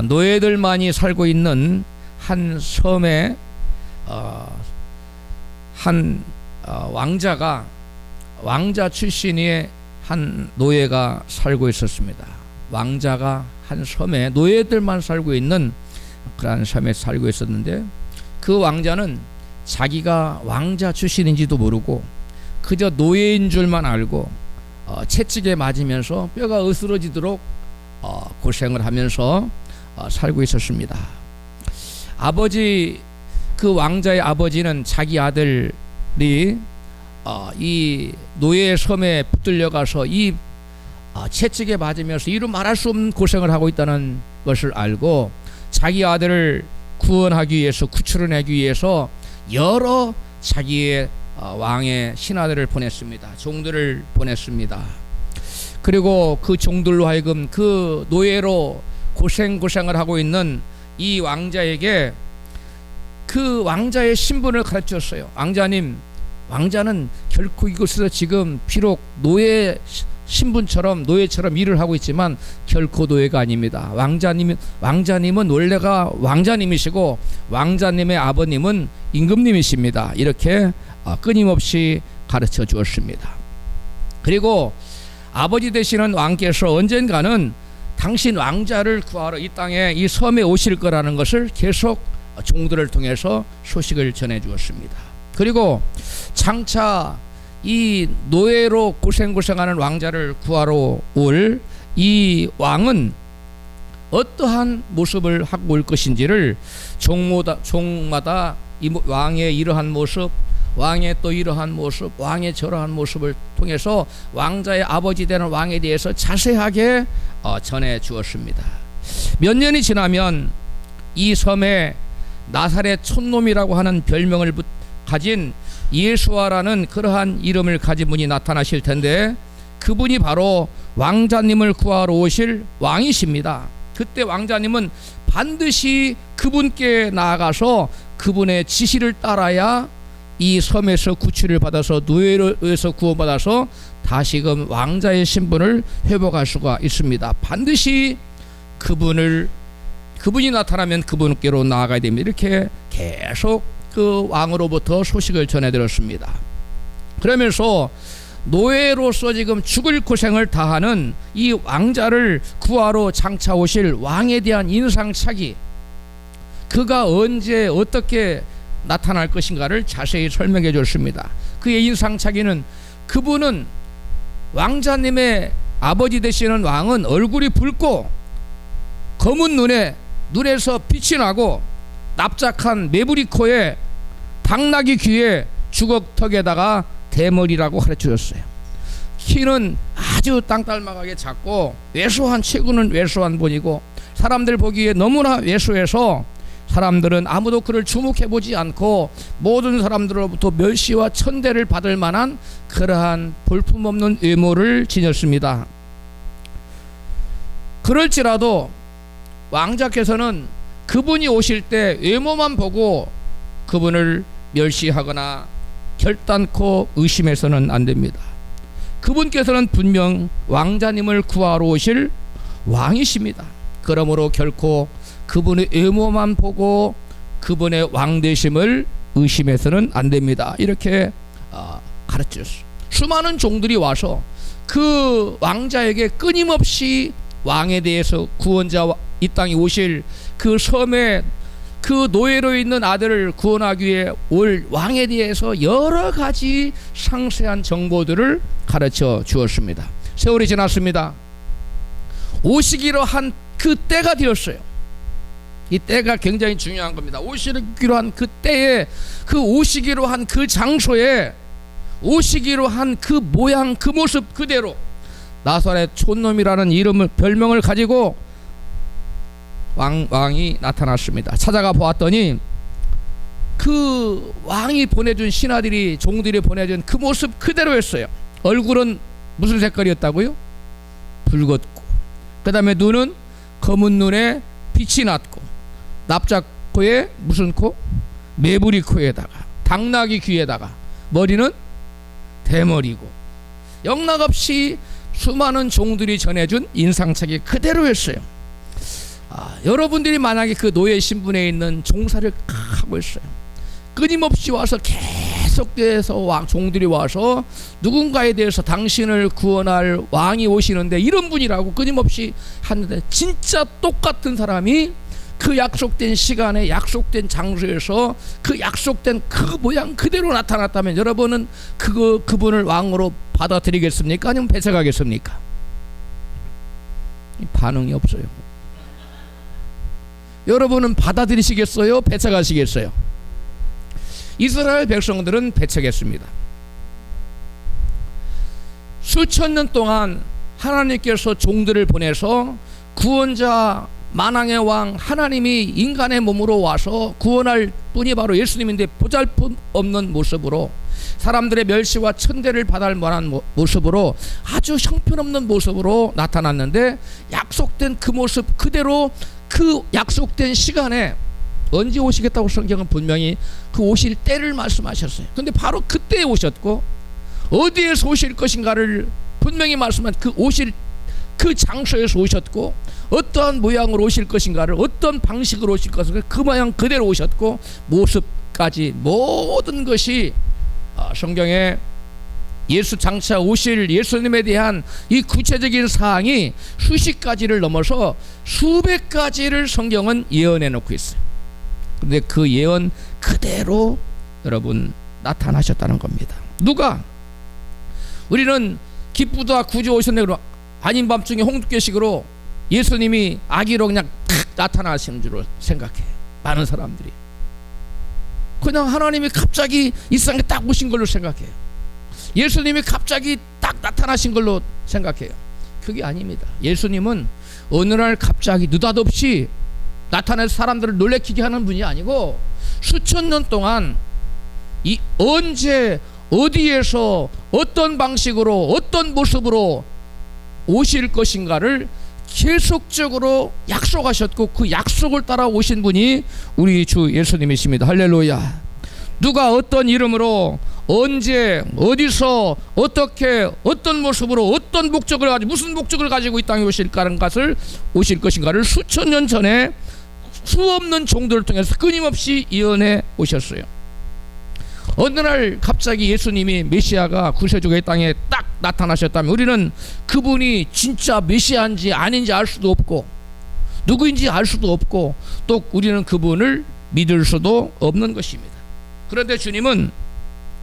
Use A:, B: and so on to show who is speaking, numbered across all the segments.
A: 노예들만이 살고 있는 한 섬에 한 왕자 출신의 한 노예가 살고 있었습니다. 왕자가 한 섬에 노예들만 살고 있는 그러한 섬에 살고 있었는데, 그 왕자는 자기가 왕자 출신인지도 모르고 그저 노예인 줄만 알고 채찍에 맞으면서 뼈가 으스러지도록 고생을 하면서 살고 있었습니다. 그 왕자의 아버지는 자기 아들이 이 노예의 섬에 붙들려 가서 이 채찍에 맞으면서 이루 말할 수 없는 고생을 하고 있다는 것을 알고 자기 아들을 구원하기 위해서, 구출해내기 위해서 여러 자기의 왕의 신하들을 보냈습니다. 종들을 보냈습니다. 그리고 그 종들로 하여금 그 노예로 고생을 하고 있는 이 왕자에게 그 왕자의 신분을 가르쳤어요. 왕자는 결코 이곳에서 지금 비록 노예처럼 일을 하고 있지만 결코 노예가 아닙니다. 왕자님은 원래가 왕자님이시고 왕자님의 아버님은 임금님이십니다. 이렇게 끊임없이 가르쳐 주었습니다. 그리고 아버지 되시는 왕께서 언젠가는 당신 왕자를 구하러 이 땅에, 이 섬에 오실 거라는 것을 계속 종들을 통해서 소식을 전해 주었습니다. 그리고 장차 이 노예로 고생하는 왕자를 구하러 올 이 왕은 어떠한 모습을 하고 올 것인지를 종마다 이 왕의 이러한 모습, 왕의 또 이러한 모습, 왕의 저러한 모습을 통해서 왕자의 아버지 되는 왕에 대해서 자세하게 전해 주었습니다. 몇 년이 지나면 이 섬에 나사렛 촌놈이라고 하는 별명을 가진 예수아라는 그러한 이름을 가진 분이 나타나실 텐데, 그분이 바로 왕자님을 구하러 오실 왕이십니다. 그때 왕자님은 반드시 그분께 나아가서 그분의 지시를 따라야 이 섬에서 구출을 받아서 노예로에서 구원받아서 다시금 왕자의 신분을 회복할 수가 있습니다. 반드시 그분이 나타나면 그분께로 나아가야 됩니다. 이렇게 계속 그 왕으로부터 소식을 전해들었습니다. 그러면서 노예로서 지금 죽을 고생을 다하는 이 왕자를 구하러 장차 오실 왕에 대한 인상착의, 그가 언제 어떻게 나타날 것인가를 자세히 설명해 줬습니다. 그의 인상착의는, 그분은 왕자님의 아버지 되시는 왕은 얼굴이 붉고 검은 눈에서 빛이 나고 납작한 매부리 코에 당나귀 귀에 주걱턱에다가 대머리라고 가르쳐줬어요. 키는 아주 땅딸막하게 작고 체구는 왜소한 분이고 사람들 보기에 너무나 왜소해서 사람들은 아무도 그를 주목해보지 않고 모든 사람들로부터 멸시와 천대를 받을 만한 그러한 볼품없는 외모를 지녔습니다. 그럴지라도 왕자께서는 그분이 오실 때 외모만 보고 그분을 멸시하거나 결단코 의심해서는 안 됩니다. 그분께서는 분명 왕자님을 구하러 오실 왕이십니다. 그러므로 결코 그분의 외모만 보고 그분의 왕되심을 의심해서는 안 됩니다. 이렇게 가르쳤어요. 수많은 종들이 와서 그 왕자에게 끊임없이 왕에 대해서, 구원자 이 땅에 오실 그 섬에 그 노예로 있는 아들을 구원하기 위해 올 왕에 대해서 여러 가지 상세한 정보들을 가르쳐 주었습니다. 세월이 지났습니다. 오시기로 한 그 때가 되었어요. 이 때가 굉장히 중요한 겁니다. 오시기로 한 그 때에, 그 오시기로 한 그 장소에, 오시기로 한 그 모양, 그 모습 그대로 나사렛 촌놈이라는 별명을 가지고 왕이 나타났습니다. 찾아가 보았더니 그 왕이 보내준 신하들이, 종들이 보내준 그 모습 그대로였어요. 얼굴은 무슨 색깔이었다고요? 붉었고, 그 다음에 눈은 검은 눈에 빛이 났고, 납작코에 무슨 코? 매부리 코에다가 당나귀 귀에다가 머리는 대머리고, 영락없이 수많은 종들이 전해준 인상착의 그대로였어요. 여러분들이 만약에 그 노예 신분에 있는 종사를 하고 있어요. 끊임없이 와서 계속돼서 종들이 와서 누군가에 대해서 당신을 구원할 왕이 오시는데 이런 분이라고 끊임없이 하는데, 진짜 똑같은 사람이 그 약속된 시간에 약속된 장소에서 그 약속된 그 모양 그대로 나타났다면 여러분은 그분을 왕으로 받아들이겠습니까? 아니면 뺏어가겠습니까? 반응이 없어요. 여러분은 받아들이시겠어요? 뺏어가시겠어요? 이스라엘 백성들은 뺏어겠습니다. 수천 년 동안 하나님께서 종들을 보내서 구원자 만왕의 왕 하나님이 인간의 몸으로 와서 구원할 분이 바로 예수님인데, 보잘것없는 모습으로 사람들의 멸시와 천대를 받을 만한 모습으로 아주 형편없는 모습으로 나타났는데, 약속된 그 모습 그대로 그 약속된 시간에 언제 오시겠다고 성경은 분명히 그 오실 때를 말씀하셨어요. 근데 바로 그때에 오셨고, 어디에서 오실 것인가를 분명히 말씀한 그 오실 그 장소에서 오셨고, 어떠한 모양으로 오실 것인가를, 어떤 방식으로 오실 것인가 그 모양 그대로 오셨고, 모습까지 모든 것이 성경에 예수 장차 오실 예수님에 대한 이 구체적인 사항이 수십 가지를 넘어서 수백 가지를 성경은 예언해 놓고 있어요. 근데 그 예언 그대로 여러분 나타나셨다는 겁니다. 누가? 우리는 기쁘다 구주 오셨네 그러면 아닌 밤중에 홍두깨식으로 예수님이 아기로 그냥 탁 나타나시는 줄 생각해. 많은 사람들이 그냥 하나님이 갑자기 이 세상에 딱 오신 걸로 생각해요. 예수님이 갑자기 딱 나타나신 걸로 생각해요. 그게 아닙니다. 예수님은 어느 날 갑자기 느닷없이 나타나서 사람들을 놀래키게 하는 분이 아니고, 수천 년 동안 이 언제 어디에서 어떤 방식으로 어떤 모습으로 오실 것인가를 계속적으로 약속하셨고, 그 약속을 따라 오신 분이 우리 주 예수님이십니다. 할렐루야. 누가 어떤 이름으로 언제 어디서 어떻게 어떤 모습으로 어떤 목적을 가지고 무슨 목적을 가지고 이 땅에 오실 것인가를 수천 년 전에 수없는 종들을 통해서 끊임없이 예언해 오셨어요. 어느 날 갑자기 예수님이 메시아가 구세주가 이 땅에 딱 나타나셨다면 우리는 그분이 진짜 메시아인지 아닌지 알 수도 없고 누구인지 알 수도 없고 또 우리는 그분을 믿을 수도 없는 것입니다. 그런데 주님은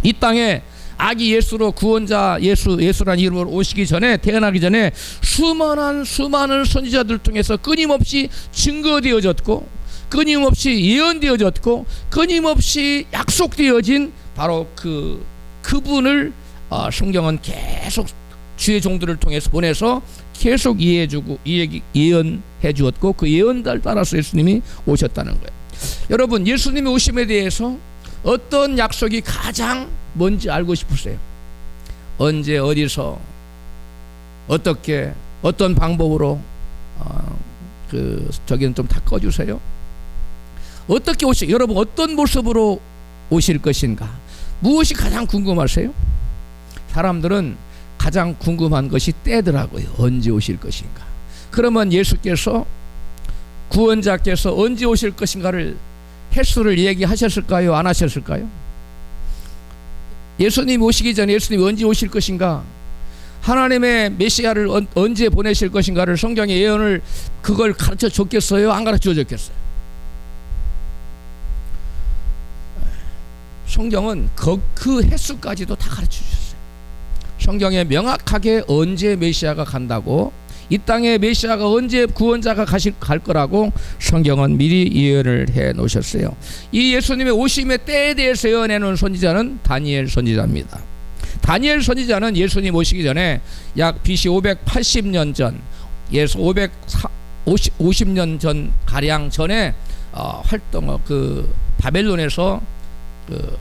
A: 이 땅에 아기 예수로 구원자 예수라는 이름으로 오시기 전에, 태어나기 전에 수많은 선지자들 통해서 끊임없이 증거되어졌고, 끊임없이 예언되어졌고, 끊임없이 약속되어진 바로 그분을 성경은 계속 주의 종들을 통해서 보내서 계속 예언해 주었고, 그 예언들 따라서 예수님이 오셨다는 거예요. 여러분, 예수님이 오심에 대해서 어떤 약속이 가장 뭔지 알고 싶으세요? 언제 어디서 어떻게 어떤 방법으로 저기는 좀 다 꺼주세요. 어떻게 여러분 어떤 모습으로 오실 것인가? 무엇이 가장 궁금하세요? 사람들은 가장 궁금한 것이 때더라고요. 언제 오실 것인가? 그러면 예수께서 구원자께서 언제 오실 것인가를 횟수를 얘기하셨을까요? 안 하셨을까요? 예수님 오시기 전에 예수님이 언제 오실 것인가, 하나님의 메시아를 언제 보내실 것인가를 성경의 예언을 그걸 가르쳐 줬겠어요? 안 가르쳐 줬겠어요? 성경은 그 횟수까지도 다 가르쳐 주셨어요. 성경에 명확하게 언제 메시아가 간다고, 이 땅에 메시아가 언제 구원자가 갈 거라고 성경은 미리 예언을 해 놓으셨어요. 이 예수님의 오심의 때에 대해서 예언해 놓은 선지자는 다니엘 선지자입니다. 다니엘 선지자는 예수님 오시기 전에 약 BC 580년 전, 50년 전 가량 전에 바벨론에서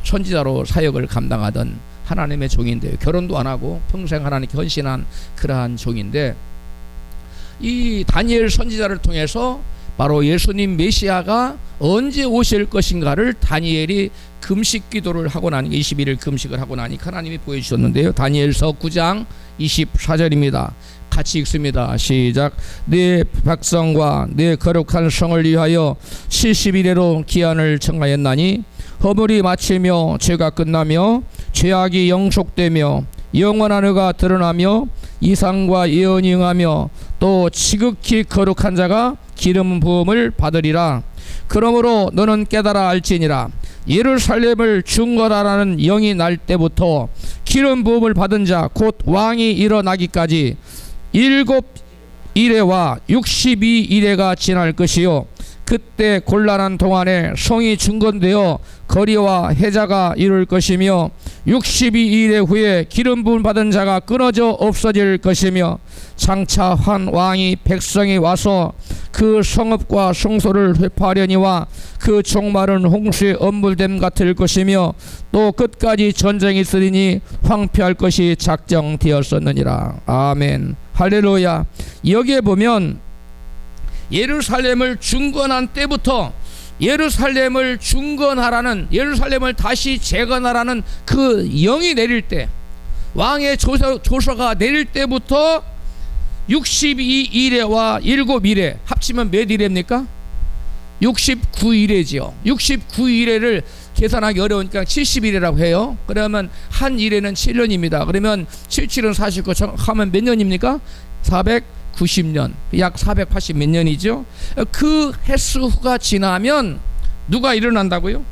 A: 선지자로 사역을 감당하던 하나님의 종인데요. 결혼도 안 하고 평생 하나님께 헌신한 그러한 종인데, 이 다니엘 선지자를 통해서 바로 예수님 메시아가 언제 오실 것인가를 다니엘이 금식 기도를 하고 나니 21일 금식을 하고 나니 하나님이 보여주셨는데요. 다니엘서 9장 24절입니다. 같이 읽습니다. 시작. 네 백성과 네 거룩한 성을 위하여 70일에로 기한을 정하였나니 허물이 마치며 죄가 끝나며 죄악이 영속되며 영원한 의가 드러나며 이상과 예언이 응하며 또 지극히 거룩한 자가 기름 부음을 받으리라. 그러므로 너는 깨달아 알지니라. 예루살렘을 중건하라는 영이 날 때부터 기름 부음을 받은 자 곧 왕이 일어나기까지 7일에와 62일에가 지날 것이요 그때 곤란한 동안에 성이 중건되어 거리와 해자가 이룰 것이며 62일 후에 기름 부음 받은 자가 끊어져 없어질 것이며 장차 한 왕이 백성이 와서 그 성읍과 성소를 회파하려니와 그 종말은 홍수의 엄물됨 같을 것이며 또 끝까지 전쟁이 있으리니 황폐할 것이 작정되었었느니라. 아멘. 할렐루야. 여기에 보면 예루살렘을 중건한 때부터 예루살렘을 중건하라는, 예루살렘을 다시 재건하라는 그 영이 내릴 때, 왕의 조서가 내릴 때부터 62일에와 7일에 합치면 몇 일입니까? 69일이지요. 69일에를 계산하기 어려우니까 70일이라고 해요. 그러면 한 일에는 7년입니다. 그러면 77은 49 하면 몇 년입니까? 490년, 약 480 몇 년이죠. 그 횟수가 지나면 누가 일어난다고요?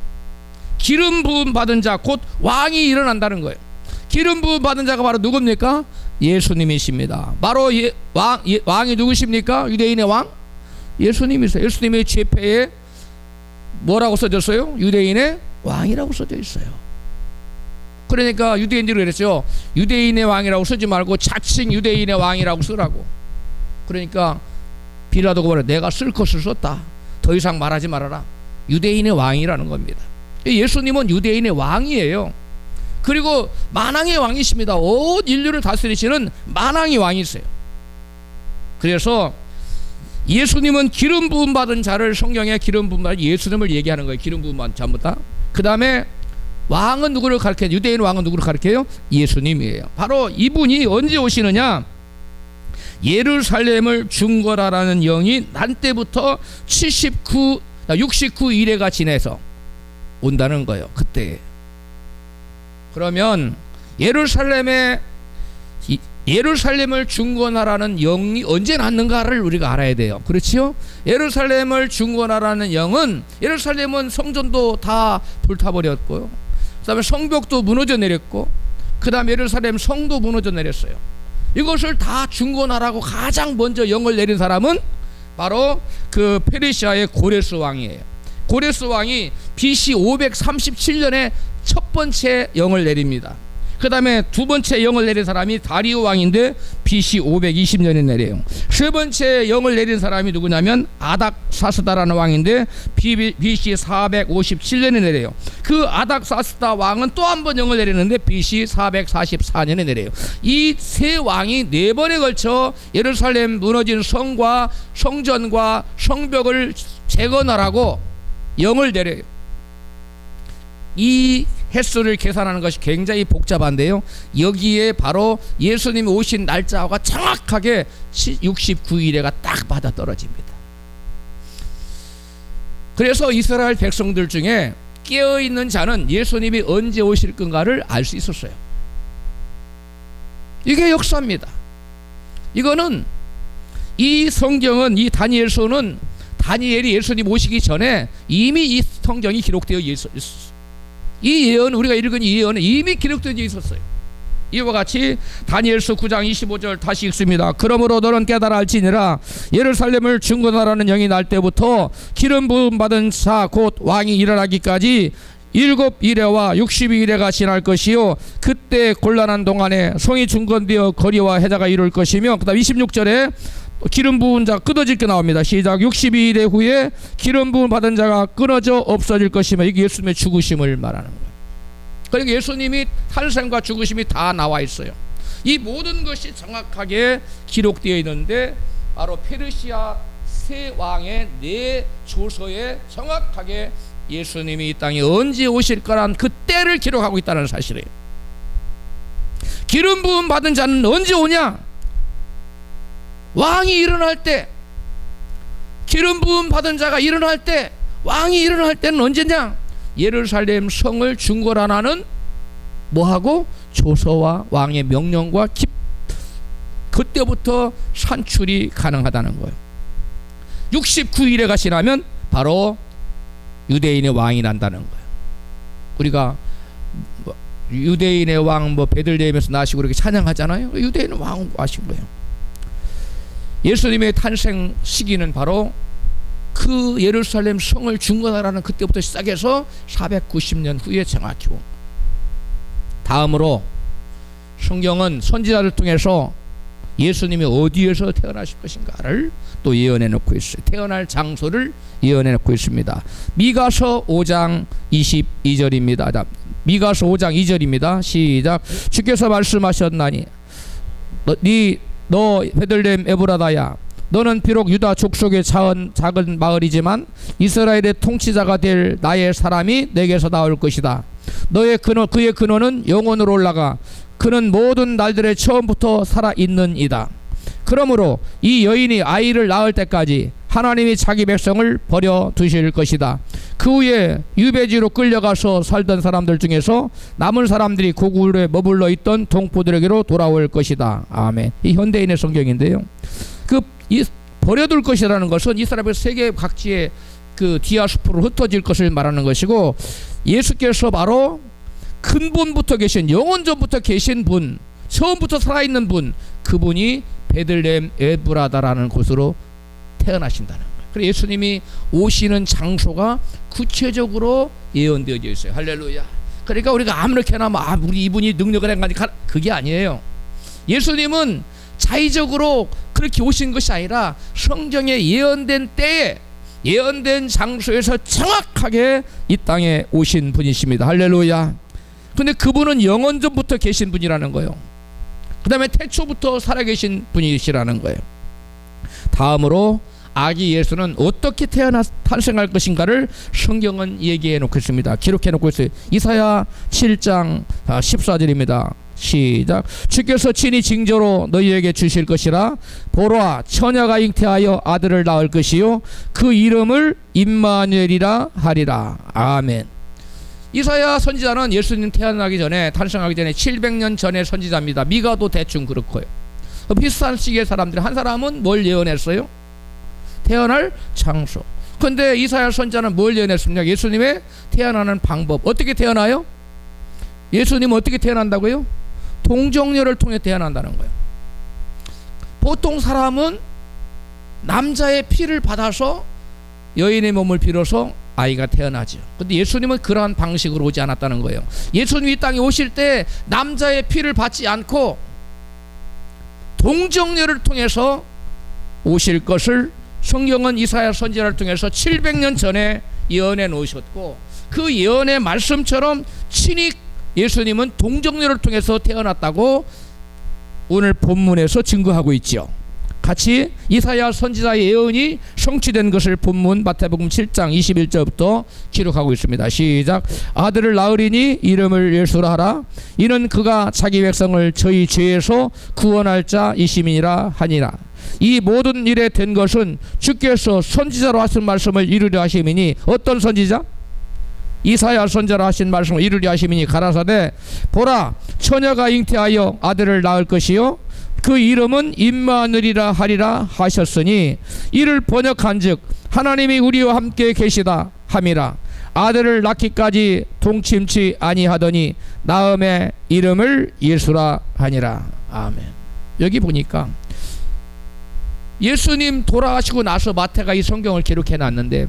A: 기름 부음 받은 자, 곧 왕이 일어난다는 거예요. 기름 부음 받은 자가 바로 누굽니까? 예수님이십니다. 바로 왕이 누구십니까? 유대인의 왕? 예수님이세요. 예수님의 제패에 뭐라고 써졌어요? 유대인의 왕이라고 써져 있어요. 그러니까 유대인들이 그랬죠. 유대인의 왕이라고 쓰지 말고 자칭 유대인의 왕이라고 쓰라고. 그러니까 빌라도가 말해, 내가 쓸 것을 썼다. 더 이상 말하지 말아라. 유대인의 왕이라는 겁니다. 예수님은 유대인의 왕이에요. 그리고 만왕의 왕이십니다. 온 인류를 다스리시는 만왕의 왕이세요. 그래서 예수님은 기름 부음 받은 자를, 성경에 기름 부음 받은 예수님을 얘기하는 거예요. 기름 부음 받은 자부터. 그 다음에 왕은 누구를 가리켜요? 유대인 왕은 누구를 가리켜요? 예수님이에요. 바로 이분이 언제 오시느냐? 예루살렘을 중건하라는 영이 난 때부터 69일에가 지내서 온다는 거예요. 그때. 그러면 예루살렘을 중건하라는 영이 언제 났는가를 우리가 알아야 돼요. 그렇지요? 예루살렘을 중건하라는 영은, 예루살렘은 성전도 다 불타버렸고요, 그 다음에 성벽도 무너져 내렸고, 그 다음에 예루살렘 성도 무너져 내렸어요. 이것을 다 중건하라고 가장 먼저 영을 내린 사람은 바로 그 페르시아의 고레스 왕이에요. 고레스 왕이 BC 537년에 첫 번째 영을 내립니다. 그 다음에 두 번째 영을 내린 사람이 다리오 왕인데 BC 520년에 내려요. 세 번째 영을 내린 사람이 누구냐면 아닥사스다라는 왕인데 BC 457년에 내려요. 그 아닥사스다 왕은 또 한 번 영을 내리는데 BC 444년에 내려요. 이 세 왕이 네 번에 걸쳐 예루살렘 무너진 성과 성전과 성벽을 재건하라고 영을 내려요. 이 횟수를 계산하는 것이 굉장히 복잡한데요, 여기에 바로 예수님이 오신 날짜가 정확하게 69일에가 딱 맞아 떨어집니다. 그래서 이스라엘 백성들 중에 깨어있는 자는 예수님이 언제 오실 건가를 알 수 있었어요. 이게 역사입니다. 이거는, 이 성경은, 이 다니엘서는 다니엘이 예수님 오시기 전에 이미 이 성경이 기록되어 있었어요. 이 예언, 우리가 읽은 이 예언은 이미 기록되어 있었어요. 이와 같이 다니엘서 9장 25절 다시 읽습니다. 그러므로 너는 깨달아 알지니라. 예루살렘을 중건하라는 영이 날 때부터 기름 부음 받은 자 곧 왕이 일어나기까지 7일에와 62일에가 지날 것이요 그때 곤란한 동안에 성이 중건되어 거리와 해자가 이룰 것이며, 그 다음 26절에 기름 부은 자 끊어질 게 나옵니다. 시작. 62일 후에 기름 부음 받은 자가 끊어져 없어질 것이며, 이게 예수님의 죽으심을 말하는 거예요. 그러니까 예수님이 탄생과 죽으심이 다 나와 있어요. 이 모든 것이 정확하게 기록되어 있는데 바로 페르시아 세 왕의 네 조서에 정확하게 예수님이 이 땅에 언제 오실 거란 그 때를 기록하고 있다는 사실이에요. 기름 부음 받은 자는 언제 오냐? 왕이 일어날 때, 기름 부음 받은 자가 일어날 때, 왕이 일어날 때는 언제냐? 예루살렘 성을 중건하는 뭐하고? 조서와 왕의 명령과 그때부터 산출이 가능하다는 거예요. 69일에 가시나면 바로 유대인의 왕이 난다는 거예요. 우리가 유대인의 왕 베들레헴에서 나시고 이렇게 찬양하잖아요. 유대인의 왕 하신 거예요. 예수님의 탄생 시기는 바로 그 예루살렘 성을 중건하라는 그때부터 시작해서 490년 후에 정확히 온. 다음으로 성경은 선지자를 통해서 예수님이 어디에서 태어나실 것인가를 또 예언해 놓고 있어요. 태어날 장소를 예언해 놓고 있습니다. 미가서 5장 22절입니다. 미가서 5장 2절입니다. 시작. 주께서 말씀하셨나니 너 베들레헴 에브라다야, 너는 비록 유다 족속의 작은 마을이지만 이스라엘의 통치자가 될 나의 사람이 내게서 나올 것이다. 그의 근원은 영원으로 올라가 그는 모든 날들의 처음부터 살아있는 이다. 그러므로 이 여인이 아이를 낳을 때까지 하나님이 자기 백성을 버려 두실 것이다. 그 후에 유배지로 끌려가서 살던 사람들 중에서 남은 사람들이 고국에 머물러 있던 동포들에게로 돌아올 것이다. 아멘. 이 현대인의 성경인데요. 버려둘 것이라는 것은 이스라엘 세계 각지에 디아스포로 흩어질 것을 말하는 것이고, 예수께서 바로 근본부터 계신, 영원전부터 계신 분, 처음부터 살아있는 분, 그분이 베들레헴 에브라다라는 곳으로 태어나신다는 거예요. 그래서 예수님이 오시는 장소가 구체적으로 예언되어져 있어요. 할렐루야. 그러니까 우리가 아무렇게나 우리 이분이 능력을 행하니까 그게 아니에요. 예수님은 자의적으로 그렇게 오신 것이 아니라 성경에 예언된 때에 예언된 장소에서 정확하게 이 땅에 오신 분이십니다. 할렐루야. 근데 그분은 영원전부터 계신 분이라는 거예요. 그 다음에 태초부터 살아계신 분이시라는 거예요. 다음으로 아기 예수는 어떻게 탄생할 것인가를 성경은 얘기해 놓고 있습니다. 기록해 놓고 있어요. 이사야 7장 14절입니다. 시작. 주께서 친히 징조로 너희에게 주실 것이라. 보라, 처녀가 잉태하여 아들을 낳을 것이요 그 이름을 임마누엘이라 하리라. 아멘. 이사야 선지자는 예수님 태어나기 전에, 탄생하기 전에 700년 전의 선지자입니다. 미가도 대충 그렇고요. 비슷한 시기의 사람들이, 한 사람은 뭘 예언했어요? 태어날 장소. 근데 이사야 선지자는 뭘 예언했습니까? 예수님의 태어나는 방법. 어떻게 태어나요? 예수님은 어떻게 태어난다고요? 동정녀를 통해 태어난다는 거예요. 보통 사람은 남자의 피를 받아서 여인의 몸을 빌어서 아이가 태어나죠. 근데 예수님은 그러한 방식으로 오지 않았다는 거예요. 예수님이 이 땅에 오실 때 남자의 피를 받지 않고 동정녀를 통해서 오실 것을 성경은 이사야 선지자를 통해서 700년 전에 예언해 놓으셨고, 그 예언의 말씀처럼 친히 예수님은 동정녀를 통해서 태어났다고 오늘 본문에서 증거하고 있죠. 같이 이사야 선지자의 예언이 성취된 것을 본문 마태복음 7장 21절부터 기록하고 있습니다. 시작. 아들을 낳으리니 이름을 예수라 하라. 이는 그가 자기 백성을 저희 죄에서 구원할 자이심이니라 하니라. 이 모든 일에 된 것은 주께서 선지자로 하신 말씀을 이루려 하심이니. 어떤 선지자? 이사야 선지자로 하신 말씀을 이루려 하심이니 가라사대 보라, 처녀가 잉태하여 아들을 낳을 것이요 그 이름은 임마누엘이라 하리라 하셨으니, 이를 번역한즉 하나님이 우리와 함께 계시다 함이라. 아들을 낳기까지 동침치 아니하더니 나음의 이름을 예수라 하니라. 아멘. 여기 보니까 예수님 돌아가시고 나서 마태가 이 성경을 기록해 놨는데,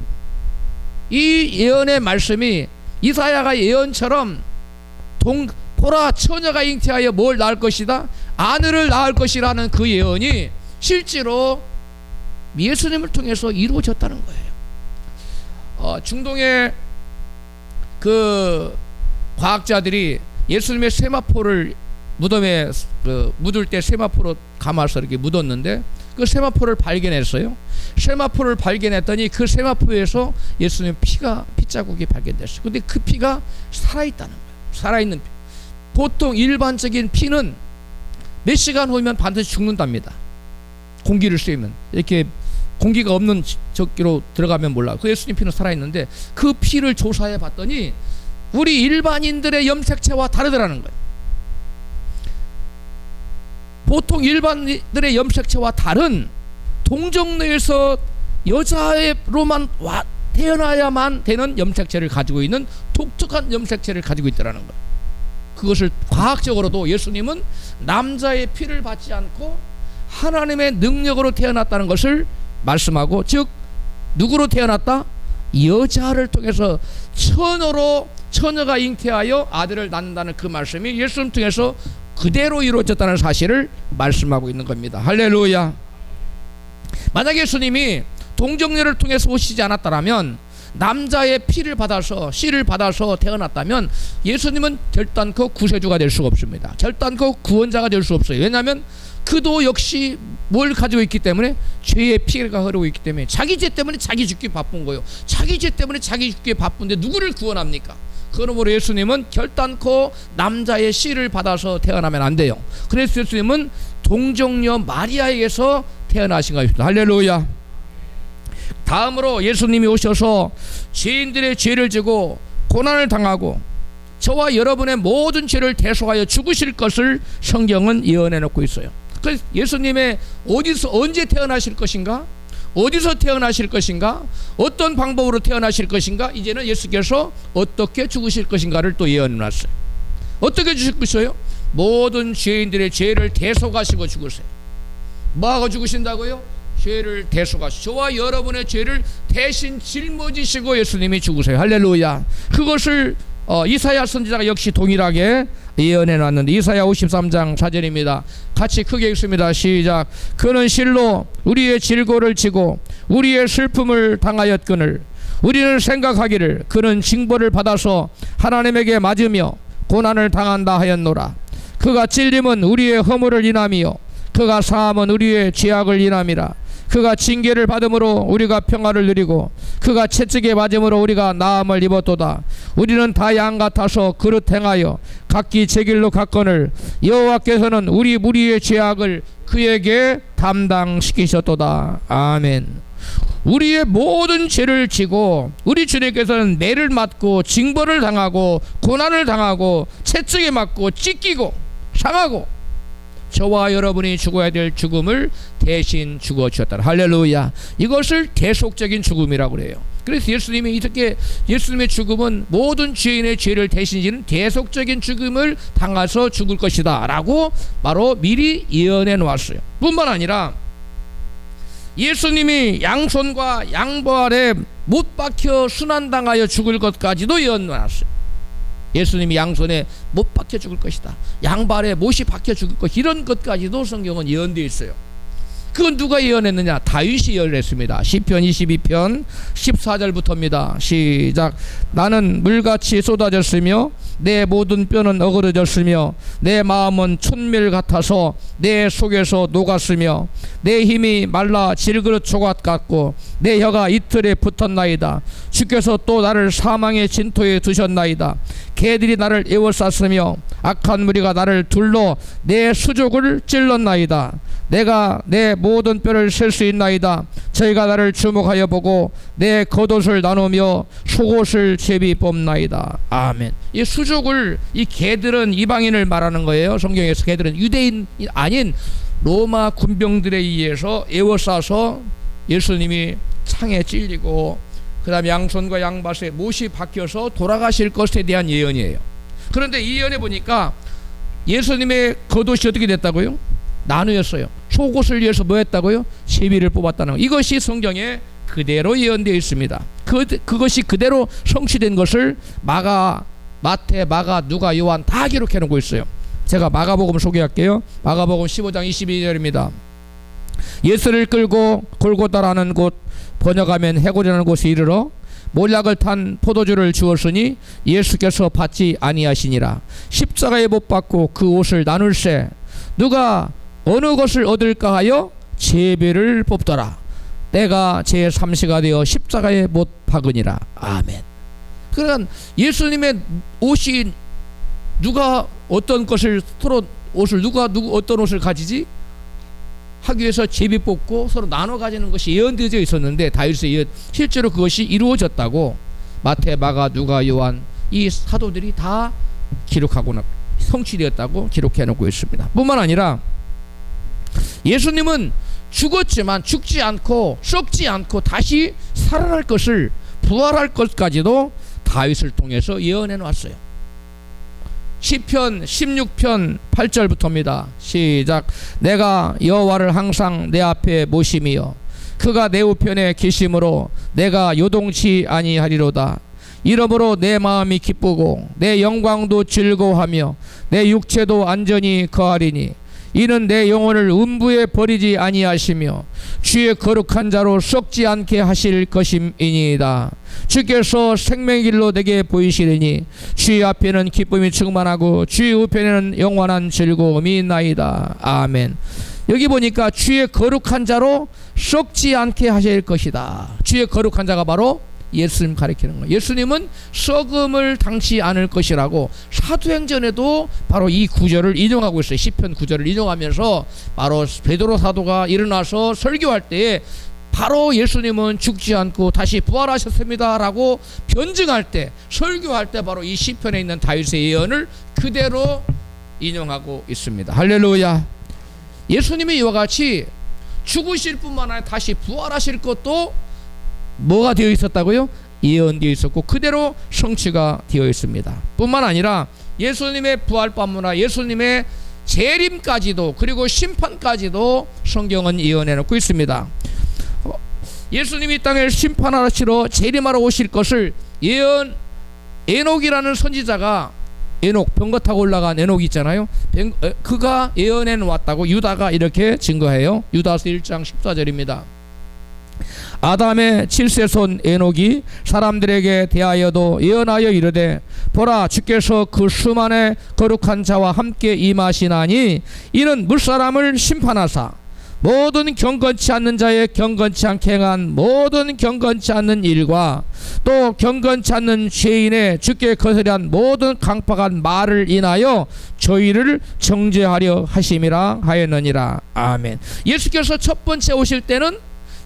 A: 이 예언의 말씀이 이사야가 예언처럼 보라, 처녀가 잉태하여 뭘 낳을 것이다, 아들을 낳을 것이라는 그 예언이 실제로 예수님을 통해서 이루어졌다는 거예요. 중동의 그 과학자들이 예수님의 세마포를 무덤에 묻을 때 세마포로 감아서 이렇게 묻었는데, 그 세마포를 발견했어요. 세마포를 발견했더니 그 세마포에서 예수님의 피자국이 발견됐어요. 근데 그 피가 살아있다는 거예요. 살아있는 피. 보통 일반적인 피는 몇 시간 후면 반드시 죽는답니다. 공기를 쐬면 이렇게 공기가 없는 적기로 들어가면 몰라. 그 예수님 피는 살아있는데 그 피를 조사해 봤더니 우리 일반인들의 염색체와 다르더라는 거예요. 보통 일반인들의 염색체와 다른 동정녀에서 여자로만 태어나야만 되는 염색체를 가지고 있는 독특한 염색체를 가지고 있다는 거예요. 그것을 과학적으로도 예수님은 남자의 피를 받지 않고 하나님의 능력으로 태어났다는 것을 말씀하고, 즉 누구로 태어났다? 여자를 통해서 처녀가 잉태하여 아들을 낳는다는 그 말씀이 예수님 통해서 그대로 이루어졌다는 사실을 말씀하고 있는 겁니다. 할렐루야. 만약 예수님이 동정녀를 통해서 오시지 않았다면, 남자의 피를 받아서 씨를 받아서 태어났다면 예수님은 결단코 구세주가 될 수가 없습니다. 결단코 구원자가 될 수 없어요. 왜냐하면 그도 역시 뭘 가지고 있기 때문에 죄의 피가 흐르고 있기 때문에 자기 죄 때문에 자기 죽기 바쁜 거예요. 자기 죄 때문에 자기 죽기 바쁜데 누구를 구원합니까? 그러므로 예수님은 결단코 남자의 씨를 받아서 태어나면 안 돼요. 그래서 예수님은 동정녀 마리아에게서 태어나신 것입니다. 할렐루야. 다음으로 예수님이 오셔서 죄인들의 죄를 지고 고난을 당하고 저와 여러분의 모든 죄를 대속하여 죽으실 것을 성경은 예언해 놓고 있어요. 그래서 예수님의 어디서 언제 태어나실 것인가, 어디서 태어나실 것인가, 어떤 방법으로 태어나실 것인가, 이제는 예수께서 어떻게 죽으실 것인가를 또 예언해 놨어요. 어떻게 죽으실 것이요? 모든 죄인들의 죄를 대속하시고 죽으세요. 뭐하고 죽으신다고요? 죄를 대속하시고 저와 여러분의 죄를 대신 짊어지시고 예수님이 죽으세요. 할렐루야. 그것을 이사야 선지자가 역시 동일하게 예언해 놨는데, 이사야 53장 4절입니다. 같이 크게 읽습니다. 시작. 그는 실로 우리의 질고를 지고 우리의 슬픔을 당하였거늘 우리는 생각하기를 그는 징벌을 받아서 하나님에게 맞으며 고난을 당한다 하였노라. 그가 찔림은 우리의 허물을 인함이요 그가 사함은 우리의 죄악을 인함이라. 그가 징계를 받음으로 우리가 평화를 누리고 그가 채찍에 맞음으로 우리가 나음을 입었도다. 우리는 다 양 같아서 그릇 행하여 각기 제 길로 갔거늘 여호와께서는 우리 무리의 죄악을 그에게 담당시키셨도다. 아멘. 우리의 모든 죄를 지고 우리 주님께서는 매를 맞고 징벌을 당하고 고난을 당하고 채찍에 맞고 찢기고 상하고 저와 여러분이 죽어야 될 죽음을 대신 죽어 주셨다. 할렐루야. 이것을 대속적인 죽음이라고 그래요. 그래서 예수님이 이렇게 예수님의 죽음은 모든 죄인의 죄를 대신 지는 대속적인 죽음을 당해서 죽을 것이다 라고 바로 미리 예언해 놓았어요. 뿐만 아니라 예수님이 양손과 양발에 못 박혀 순환당하여 죽을 것까지도 예언해 놨어요. 예수님이 양손에 못 박혀 죽을 것이다, 양발에 못이 박혀 죽을 것, 이런 것까지도 성경은 예언되어 있어요. 그건 누가 예언했느냐? 다윗이 예언했습니다. 시편 22편 14절부터입니다. 시작. 나는 물같이 쏟아졌으며 내 모든 뼈는 어그러졌으며 내 마음은 촛밀 같아서 내 속에서 녹았으며 내 힘이 말라 질그릇 조각 같고 내 혀가 이틀에 붙었나이다. 주께서 또 나를 사망의 진토에 두셨나이다. 개들이 나를 에워쌌으며 악한 무리가 나를 둘러 내 수족을 찔렀나이다. 내가 내 모든 뼈를 셀 수 있나이다. 저희가 나를 주목하여 보고 내 겉옷을 나누며 속옷을 제비 뽑나이다. 아멘. 이 수족을, 이 개들은 이방인을 말하는 거예요. 성경에서 개들은 유대인 아닌 로마 군병들에 의해서 에워싸서 예수님이 창에 찔리고 그 다음에 양손과 양발에 못이 박혀서 돌아가실 것에 대한 예언이에요. 그런데 이 예언에 보니까 예수님의 겉옷이 어떻게 됐다고요? 나누었어요. 속옷을 위해서 뭐 했다고요? 제비를 뽑았다는 거. 이것이 성경에 그대로 예언되어 있습니다. 그것이 그대로 성취된 것을 마태, 마가, 누가, 요한 다 기록해 놓고 있어요. 제가 마가복음 소개할게요. 마가복음 15장 22절입니다. 예수를 끌고 골고다라는 곳, 번역하면 해골이라는 곳에 이르러 몰약을 탄 포도주를 주었으니 예수께서 받지 아니하시니라. 십자가에 못 박고 그 옷을 나눌세 누가 어느 것을 얻을까 하여 제비를 뽑더라. 때가 제3시가 되어 십자가에 못 박으니라. 아멘. 그러니까 예수님의 옷이 누가 어떤 것을 서로 옷을 누가 어떤 옷을 가지지? 하기 위해서 제비 뽑고 서로 나눠 가지는 것이 예언되어져 있었는데 다윗의 예언, 실제로 그것이 이루어졌다고 마태, 마가, 누가, 요한 이 사도들이 다 기록하고 성취되었다고 기록해 놓고 있습니다. 뿐만 아니라 예수님은 죽었지만 죽지 않고 썩지 않고 다시 살아날 것을, 부활할 것까지도 다윗을 통해서 예언해 놨어요. 시편 16편 8절부터입니다. 시작. 내가 여호와를 항상 내 앞에 모심이여 그가 내 우편에 계심으로 내가 요동치 아니하리로다. 이러므로 내 마음이 기쁘고 내 영광도 즐거워하며 내 육체도 안전히 거하리니 이는 내 영혼을 음부에 버리지 아니하시며 주의 거룩한 자로 썩지 않게 하실 것임이니이다. 주께서 생명의 길로 내게 보이시리니 주의 앞에는 기쁨이 충만하고 주의 우편에는 영원한 즐거움이 있나이다. 아멘. 여기 보니까 주의 거룩한 자로 썩지 않게 하실 것이다. 주의 거룩한 자가 바로 예수님 가리키는 거예요. 예수님은 썩음을 당치 않을 것이라고 사도행전에도 바로 이 구절을 인용하고 있어요. 시편 구절을 인용하면서 바로 베드로 사도가 일어나서 설교할 때에 바로 예수님은 죽지 않고 다시 부활하셨습니다 라고 변증할 때, 설교할 때 바로 이 시편에 있는 다윗의 예언을 그대로 인용하고 있습니다. 할렐루야. 예수님이 이와 같이 죽으실 뿐만 아니라 다시 부활하실 것도 뭐가 되어 있었다고요? 예언되어 있었고 그대로 성취가 되어 있습니다. 뿐만 아니라 예수님의 부활뿐만 아니라 예수님의 재림까지도, 그리고 심판까지도 성경은 예언해 놓고 있습니다. 예수님이 땅을 심판하시러 재림하러 오실 것을 예언, 에녹이라는 선지자가, 에녹 병거 타고 올라간 에녹 있잖아요. 그가 예언해 놓았다고 유다가 이렇게 증거해요. 유다서 1장 14절입니다. 아담의 7세 손 에녹이 사람들에게 대하여도 예언하여 이르되 보라 주께서 그 수만의 거룩한 자와 함께 임하시나니 이는 물사람을 심판하사 모든 경건치 않는 자의 경건치 않게 행한 모든 경건치 않는 일과 또 경건치 않는 죄인의 주께 거스려한 모든 강팍한 말을 인하여 저희를 정죄하려 하심이라 하였느니라. 아멘. 예수께서 첫 번째 오실 때는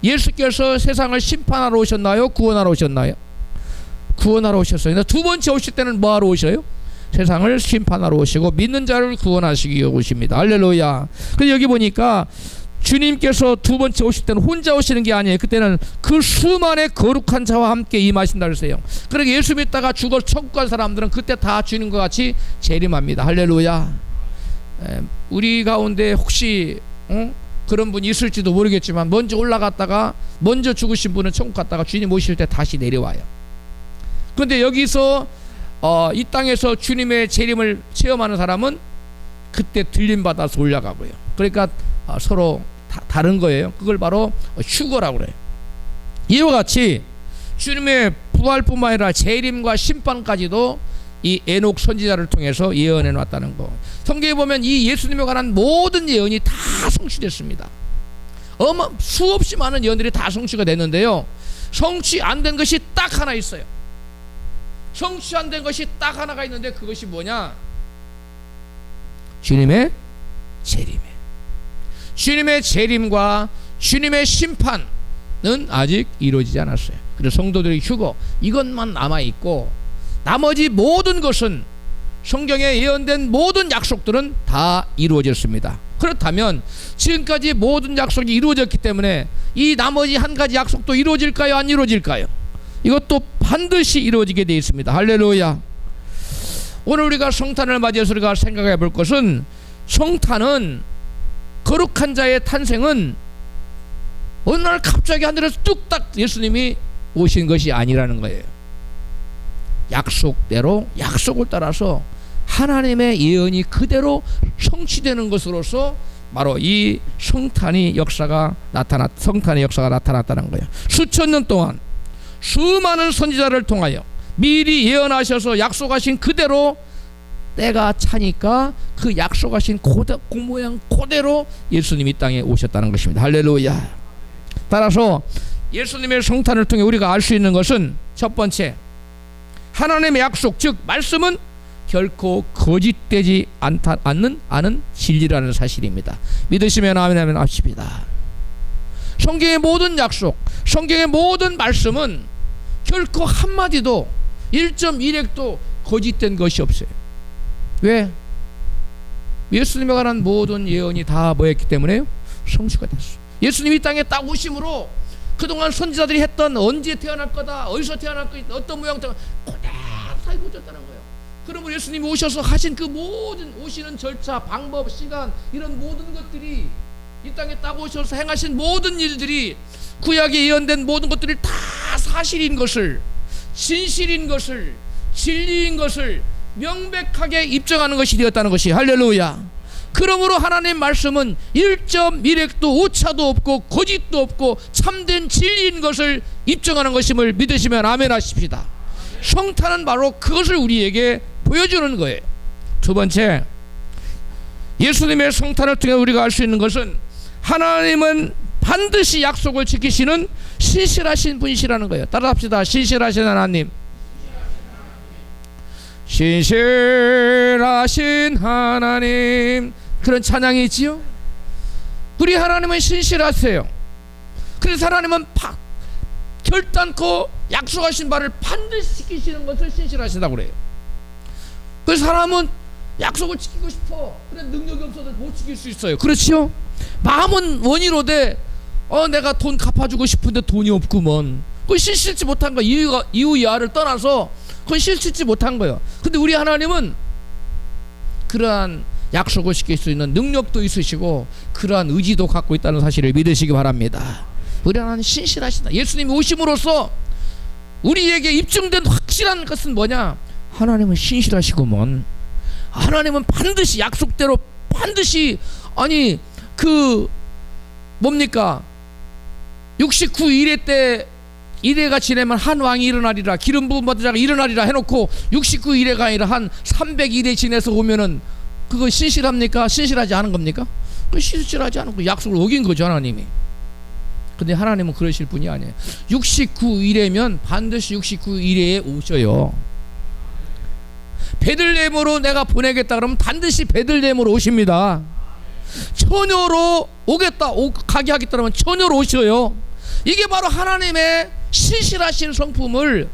A: 예수께서 세상을 심판하러 오셨나요? 구원하러 오셨나요? 구원하러 오셨어요. 두 번째 오실 때는 뭐하러 오셔요? 세상을 심판하러 오시고 믿는 자를 구원하시기 위해 오십니다. 할렐루야. 그래서 여기 보니까 주님께서 두 번째 오실 때는 혼자 오시는 게 아니에요. 그때는 그 수만의 거룩한 자와 함께 임하신다 그랬어요. 그러니까 예수 믿다가 죽어 천국 간 사람들은 그때 다 주님과 같이 재림합니다. 할렐루야. 우리 가운데 혹시 그런 분이 있을지도 모르겠지만 먼저 올라갔다가 먼저 죽으신 분은 천국 갔다가 주님 오실 때 다시 내려와요. 그런데 여기서 이 땅에서 주님의 재림을 체험하는 사람은 그때 들림받아서 올라가고요. 그러니까 서로 다른 거예요. 그걸 바로 휴거라고 그래요. 이와 같이 주님의 부활뿐만 아니라 재림과 심판까지도 이 에녹 선지자를 통해서 예언해 놨다는 거. 성경에 보면 이 예수님에 관한 모든 예언이 다 성취됐습니다. 수없이 많은 예언들이 다 성취가 됐는데요, 성취 안 된 것이 딱 하나 있어요. 성취 안 된 것이 딱 하나가 있는데 그것이 뭐냐? 주님의 재림이에요. 주님의 재림과 주님의 심판은 아직 이루어지지 않았어요. 그래서 성도들의 휴거 이것만 남아있고 나머지 모든 것은 성경에 예언된 모든 약속들은 다 이루어졌습니다. 그렇다면 지금까지 모든 약속이 이루어졌기 때문에 이 나머지 한 가지 약속도 이루어질까요? 안 이루어질까요? 이것도 반드시 이루어지게 되어 있습니다. 할렐루야. 오늘 우리가 성탄을 맞이해서 우리가 생각해 볼 것은, 성탄은 거룩한 자의 탄생은 어느 날 갑자기 하늘에서 뚝딱 예수님이 오신 것이 아니라는 거예요. 약속대로 약속을 따라서 하나님의 예언이 그대로 성취되는 것으로서 바로 이 성탄의 역사가 나타났다는 거예요. 수천 년 동안 수많은 선지자를 통하여 미리 예언하셔서 약속하신 그대로 때가 차니까 그 약속하신 그 모양 그대로 예수님이 땅에 오셨다는 것입니다. 할렐루야. 따라서 예수님의 성탄을 통해 우리가 알 수 있는 것은, 첫 번째, 하나님의 약속, 즉 말씀은 결코 거짓되지 않는 진리라는 사실입니다. 믿으시면 아멘 하십니다. 성경의 모든 약속, 성경의 모든 말씀은 결코 한마디도 1.1핵도 거짓된 것이 없어요. 왜? 예수님에 관한 모든 예언이 다 뭐였기 때문에요? 성취가 됐어. 예수님이 이 땅에 딱 오심으로 그동안 선지자들이 했던 언제 태어날 거다, 어디서 태어날 거다, 어떤 모양 그대로 다 이루어졌다는 거예요. 그러므로 예수님이 오셔서 하신 그 모든 오시는 절차, 방법, 시간 이런 모든 것들이 이 땅에 딱 오셔서 행하신 모든 일들이 구약에 예언된 모든 것들이 다 사실인 것을, 진실인 것을, 진리인 것을 명백하게 입증하는 것이 되었다는 것이 할렐루야. 그러므로 하나님 말씀은 1.1핵도 오차도 없고 거짓도 없고 참된 진리인 것을 입증하는 것임을 믿으시면 아멘 하십시다. 성탄은 바로 그것을 우리에게 보여주는 거예요. 두 번째, 예수님의 성탄을 통해 우리가 알 수 있는 것은 하나님은 반드시 약속을 지키시는 신실하신 분이시라는 거예요. 따라합시다. 신실하신 하나님. 신실하신 하나님, 그런 찬양이 있지요. 우리 하나님은 신실하세요. 그래서 하나님은 결단코 약속하신 바를 반드시 지키시는 것을 신실하신다고 그래요. 그래서 사람은 약속을 지키고 싶어. 그래 능력이 없어도 못 지킬 수 있어요. 그렇지요? 마음은 원이로되 내가 돈 갚아주고 싶은데 돈이 없구먼. 그건 실실지 못한 거야. 이유 이하를 떠나서 그건 실질지 못한 거예요. 근데 우리 하나님은 그러한 약속을 지킬 수 있는 능력도 있으시고 그러한 의지도 갖고 있다는 사실을 믿으시기 바랍니다. 우리 하나님 신실하시다. 예수님이 오심으로써 우리에게 입증된 확실한 것은 뭐냐? 하나님은 신실하시구먼. 하나님은 반드시 약속대로 반드시 뭡니까? 69일의 때 이래가 지내면 한 왕이 일어나리라, 기름 부음 받은 자가 일어나리라 해놓고 69일에가 아니라 한 300일에 지내서 오면은 그거 신실합니까? 신실하지 않은 겁니까? 그 신실하지 않은 거 약속을 어긴 거죠 하나님이. 근데 하나님은 그러실 분이 아니에요. 69일에면 반드시 69일에 오셔요. 베들레헴으로 내가 보내겠다 그러면 반드시 베들레헴으로 오십니다. 처녀로 오겠다, 가게 하겠다 그러면 처녀로 오셔요. 이게 바로 하나님의 신실하신 성품을,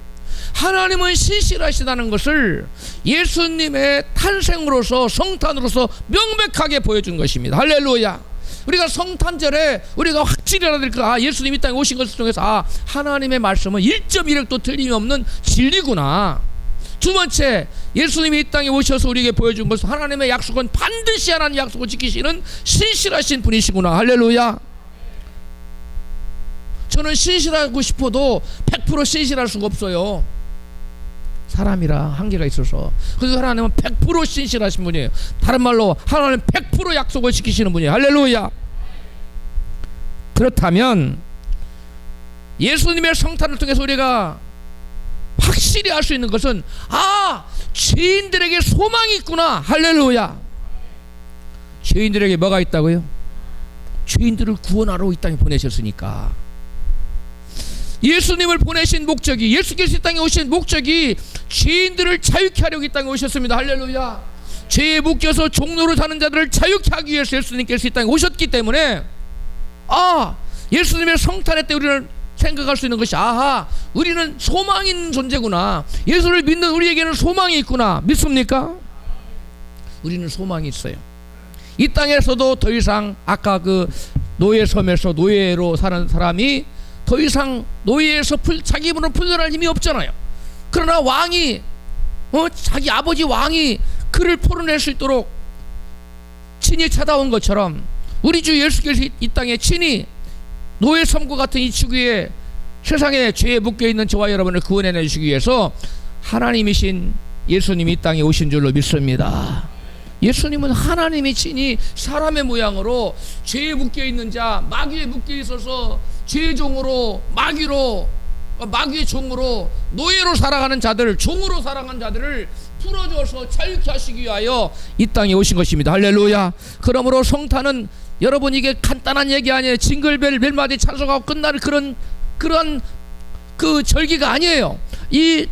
A: 하나님은 신실하시다는 것을 예수님의 탄생으로서, 성탄으로서 명백하게 보여준 것입니다. 할렐루야. 우리가 성탄절에 우리가 확실히 알아야 될 거, 예수님이 이 땅에 오신 것을 통해서 하나님의 말씀은 1.1핵도 틀림이 없는 진리구나. 두 번째, 예수님이 이 땅에 오셔서 우리에게 보여준 것은 하나님의 약속은 반드시 하나님 약속을 지키시는 신실하신 분이시구나. 할렐루야. 저는 신실하고 싶어도 100% 신실할 수가 없어요. 사람이라 한계가 있어서. 그래서 하나님은 100% 신실하신 분이에요. 다른 말로 하나님은 100% 약속을 지키시는 분이에요. 할렐루야. 그렇다면 예수님의 성탄을 통해서 우리가 확실히 알 수 있는 것은 죄인들에게 소망이 있구나. 할렐루야. 죄인들에게 뭐가 있다고요? 죄인들을 구원하러 이 땅에 보내셨으니까. 예수님을 보내신 목적이, 예수께서 이 땅에 오신 목적이 죄인들을 자유케 하려고 이 땅에 오셨습니다. 할렐루야. 죄에 묶여서 종로로 사는 자들을 자유케 하기 위해서 예수님께서 이 땅에 오셨기 때문에 예수님의 성탄의 때 우리는 생각할 수 있는 것이 우리는 소망 있는 존재구나. 예수를 믿는 우리에게는 소망이 있구나. 믿습니까? 우리는 소망이 있어요. 이 땅에서도 더 이상 아까 그 노예섬에서 노예로 사는 사람이 더 이상 노예에서 자기 입으로 풀려날 힘이 없잖아요. 그러나 왕이 자기 아버지 왕이 그를 풀어낼 수 있도록 친히 찾아온 것처럼 우리 주 예수께서 이 땅에 친히 노예섬과 같은 이 지구에 세상에 죄에 묶여있는 저와 여러분을 구원해 주시기 위해서 하나님이신 예수님이 이 땅에 오신 줄로 믿습니다. 예수님은 하나님이 친히 사람의 모양으로 죄에 묶여있는 자, 마귀에 묶여있어서 죄의 종으로, 마귀의 종으로, 노예로 살아가는 자들, 종으로 살아가는 자들을 풀어줘서 자유케 하시기 위하여 이 땅에 오신 것입니다. 할렐루야. 그러므로 성탄은 여러분 이게 간단한 얘기 아니에요. 징글벨 몇 마디 찬송하고 끝날 그런 그 절기가 아니에요. 이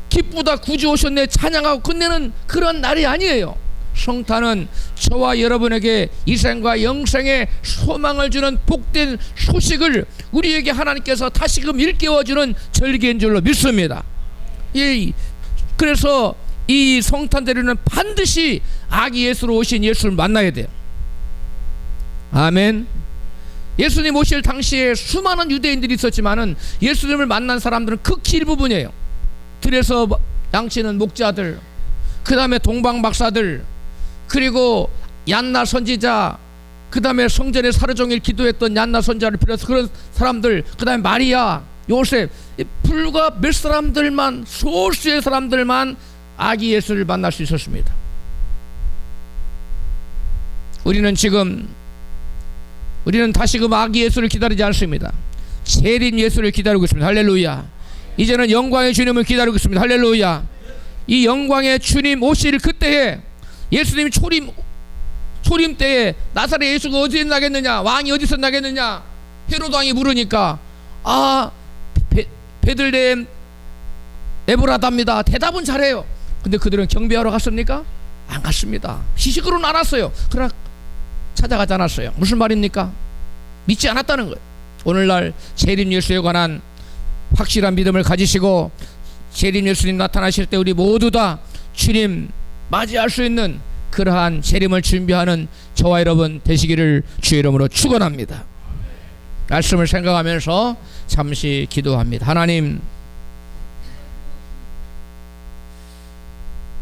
A: 기쁘다 구주 오셨네 찬양하고 끝내는 그런 날이 아니에요. 성탄은 저와 여러분에게 이생과 영생의 소망을 주는 복된 소식을 우리에게 하나님께서 다시금 일깨워주는 절기인 줄로 믿습니다. 그래서 이 성탄절에는 반드시 아기 예수로 오신 예수를 만나야 돼요. 아멘. 예수님 오실 당시에 수많은 유대인들이 있었지만은 예수님을 만난 사람들은 극히 일부분이에요. 들에서 양치는 목자들, 그 다음에 동방 박사들, 그리고 얀나 선지자, 그 다음에 성전에 하루 종일 기도했던 얀나 선지자를 비롯해서 그런 사람들, 그 다음에 마리아, 요셉, 불과 몇 사람들만, 소수의 사람들만 아기 예수를 만날 수 있었습니다. 우리는 다시금 아기 예수를 기다리지 않습니다. 재림 예수를 기다리고 있습니다. 할렐루야. 이제는 영광의 주님을 기다리고 있습니다. 할렐루야. 이 영광의 주님 오실 그때에 예수님이 초림 때에 나사렛 예수가 어디서 나겠느냐, 왕이 어디서 나겠느냐, 헤로드 왕이 물으니까 베들레헴 에브라다입니다. 대답은 잘해요. 근데 그들은 경배하러 갔습니까? 안 갔습니다. 시식으로는 안 왔어요. 그러나 찾아가지 않았어요. 무슨 말입니까? 믿지 않았다는 거예요. 오늘날 재림 예수에 관한 확실한 믿음을 가지시고 재림 예수님 나타나실 때 우리 모두 다 주님 맞이할 수 있는 그러한 재림을 준비하는 저와 여러분 되시기를 주의 이름으로 축원합니다. 말씀을 생각하면서 잠시 기도합니다. 하나님,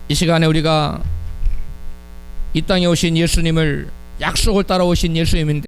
A: 이 시간에 우리가 이 땅에 오신 예수님을 약속을 따라 오신 예수님인데